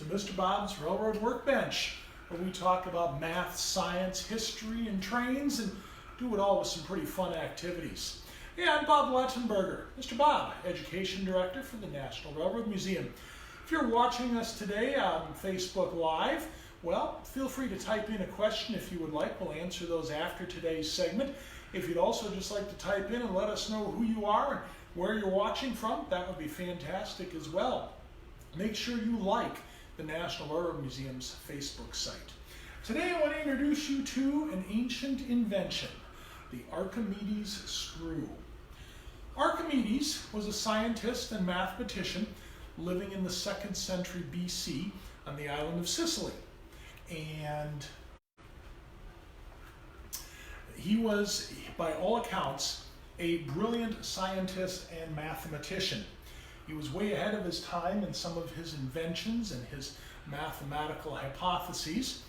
Mr. Bob's Railroad Workbench, where we talk about math, science, history, and trains, and do it all with some pretty fun activities. Hey, I'm Bob Wattenberger, Mr. Bob, Education Director for the National Railroad Museum. If you're watching us today on Facebook Live, well, feel free to type in a question if you would like. We'll answer those after today's segment. If you'd also just like to type in and let us know who you are and where you're watching from, that would be fantastic as well. Make sure you like the National Railroad Museum's Facebook site. Today I want to introduce you to an ancient invention, the Archimedes Screw. Archimedes was a scientist and mathematician living in the 2nd century BC on the island of Sicily. And he was, by all accounts, a brilliant scientist and mathematician. He was way ahead of his time in some of his inventions and his mathematical hypotheses.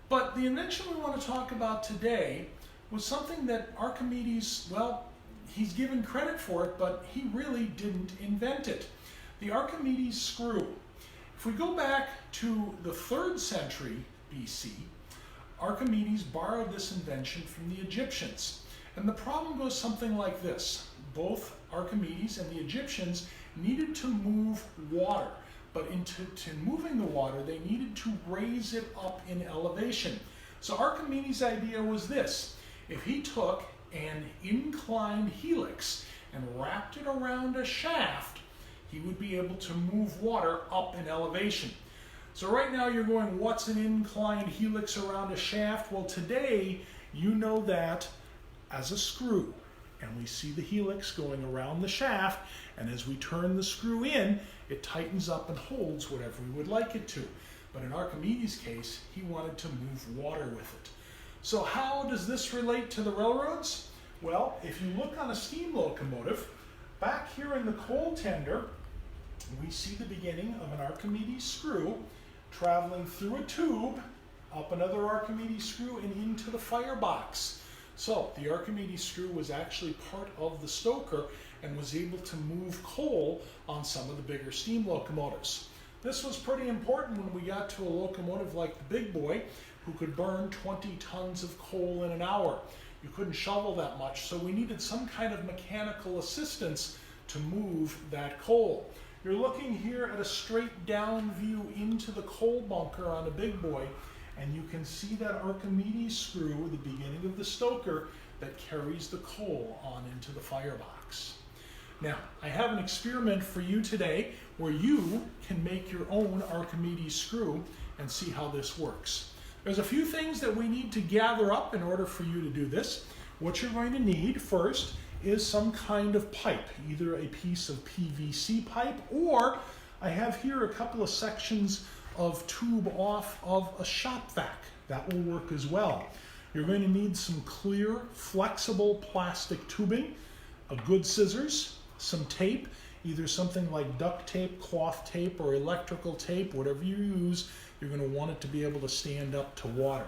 But the invention we want to talk about today was something that Archimedes, well, he's given credit for it, but he really didn't invent it. The Archimedes Screw. If we go back to the 3rd century BC, Archimedes borrowed this invention from the Egyptians. And the problem goes something like this. Both Archimedes and the Egyptians needed to move water, but to moving the water, they needed to raise it up in elevation. So Archimedes' idea was this: if he took an inclined helix and wrapped it around a shaft, he would be able to move water up in elevation. So right now you're going, what's an inclined helix around a shaft? Well, today you know that as a screw. And we see the helix going around the shaft, and as we turn the screw in, it tightens up and holds whatever we would like it to. But in Archimedes' case, he wanted to move water with it. So how does this relate to the railroads? Well, if you look on a steam locomotive, back here in the coal tender, we see the beginning of an Archimedes screw traveling through a tube, up another Archimedes screw, and into the firebox. So the Archimedes screw was actually part of the stoker and was able to move coal on some of the bigger steam locomotives. This was pretty important when we got to a locomotive like the Big Boy, who could burn 20 tons of coal in an hour. You couldn't shovel that much, so we needed some kind of mechanical assistance to move that coal. You're looking here at a straight down view into the coal bunker on the Big Boy, and you can see that Archimedes screw, the beginning of the stoker, that carries the coal on into the firebox. Now, I have an experiment for you today where you can make your own Archimedes screw and see how this works. There's a few things that we need to gather up in order for you to do this. What you're going to need first is some kind of pipe, either a piece of PVC pipe, or I have here a couple of sections of tube off of a shop vac. That will work as well. You're going to need some clear, flexible plastic tubing, a good scissors, some tape, either something like duct tape, cloth tape, or electrical tape, whatever you use. You're going to want it to be able to stand up to water.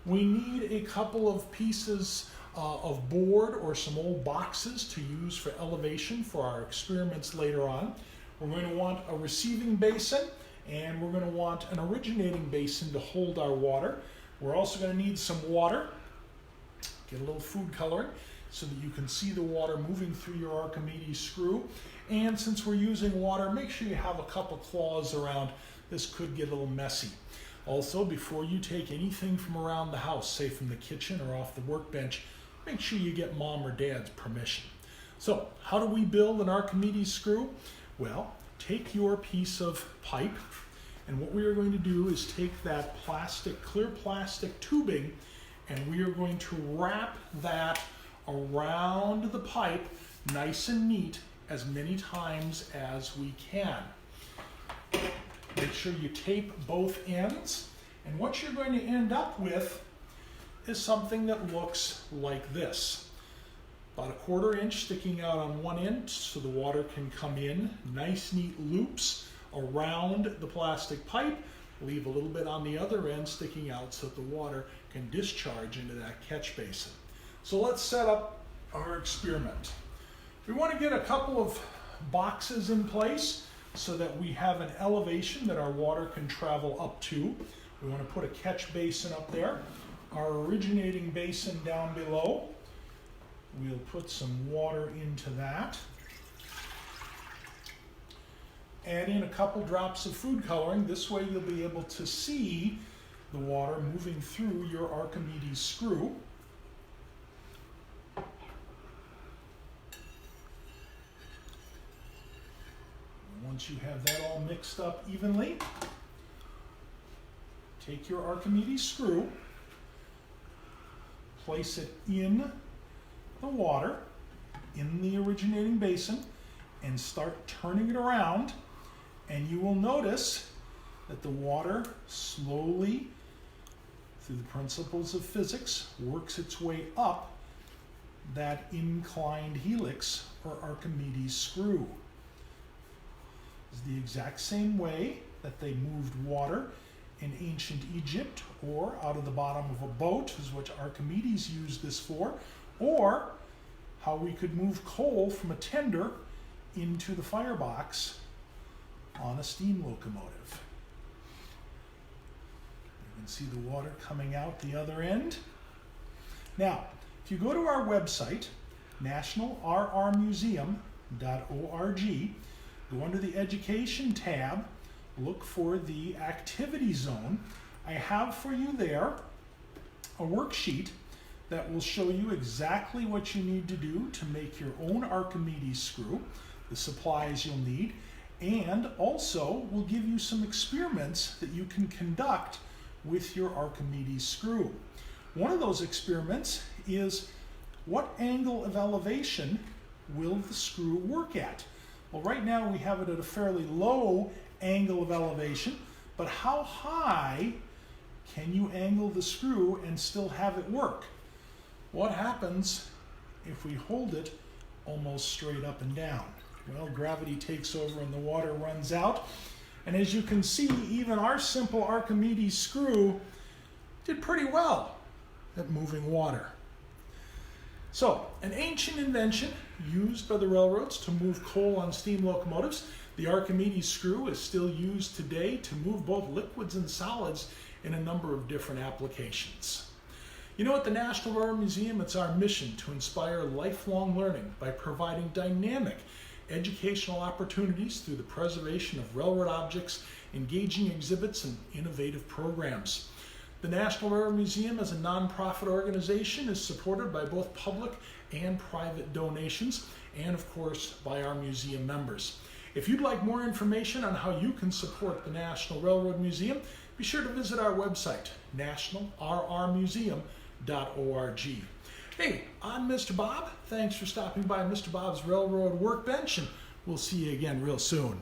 We need a couple of pieces of board or some old boxes to use for elevation for our experiments later on. We're going to want a receiving basin, and we're going to want an originating basin to hold our water. We're also going to need some water. Get a little food coloring so that you can see the water moving through your Archimedes screw. And since we're using water, make sure you have a couple claws around. This could get a little messy. Also, before you take anything from around the house, say from the kitchen or off the workbench, make sure you get mom or dad's permission. So, how do we build an Archimedes screw? Well, take your piece of pipe, and what we are going to do is take that clear plastic tubing, and we are going to wrap that around the pipe nice and neat as many times as we can. Make sure you tape both ends, and what you're going to end up with is something that looks like this. About a 1/4 inch sticking out on one end so the water can come in. Nice neat loops around the plastic pipe. Leave a little bit on the other end sticking out so that the water can discharge into that catch basin. So let's set up our experiment. We want to get a couple of boxes in place. so that we have an elevation that our water can travel up to. We want to put a catch basin up there. Our originating basin down below, we'll put some water into that. Add in a couple drops of food coloring. This way you'll be able to see the water moving through your Archimedes screw. Once you have that all mixed up evenly, take your Archimedes screw, place it in the water, in the originating basin, and start turning it around, and you will notice that the water slowly, through the principles of physics, works its way up that inclined helix or Archimedes screw. It's the exact same way that they moved water in ancient Egypt, or out of the bottom of a boat, is what Archimedes used this for, or how we could move coal from a tender into the firebox on a steam locomotive. You can see the water coming out the other end. Now, if you go to our website, nationalrrmuseum.org, go under the Education tab, look for the Activity Zone. I have for you there a worksheet that will show you exactly what you need to do to make your own Archimedes screw, the supplies you'll need, and also will give you some experiments that you can conduct with your Archimedes screw. One of those experiments is, what angle of elevation will the screw work at? Well, right now we have it at a fairly low angle of elevation, but how high can you angle the screw and still have it work? What happens if we hold it almost straight up and down? Well, gravity takes over and the water runs out. And as you can see, even our simple Archimedes screw did pretty well at moving water. So, an ancient invention used by the railroads to move coal on steam locomotives. The Archimedes screw is still used today to move both liquids and solids in a number of different applications. You know, at the National Railroad Museum, it's our mission to inspire lifelong learning by providing dynamic educational opportunities through the preservation of railroad objects, engaging exhibits, and innovative programs. The National Railroad Museum, as a nonprofit organization, is supported by both public and private donations, and of course by our museum members. If you'd like more information on how you can support the National Railroad Museum, be sure to visit our website, nationalrrmuseum.org. Hey, I'm Mr. Bob. Thanks for stopping by Mr. Bob's Railroad Workbench, and we'll see you again real soon.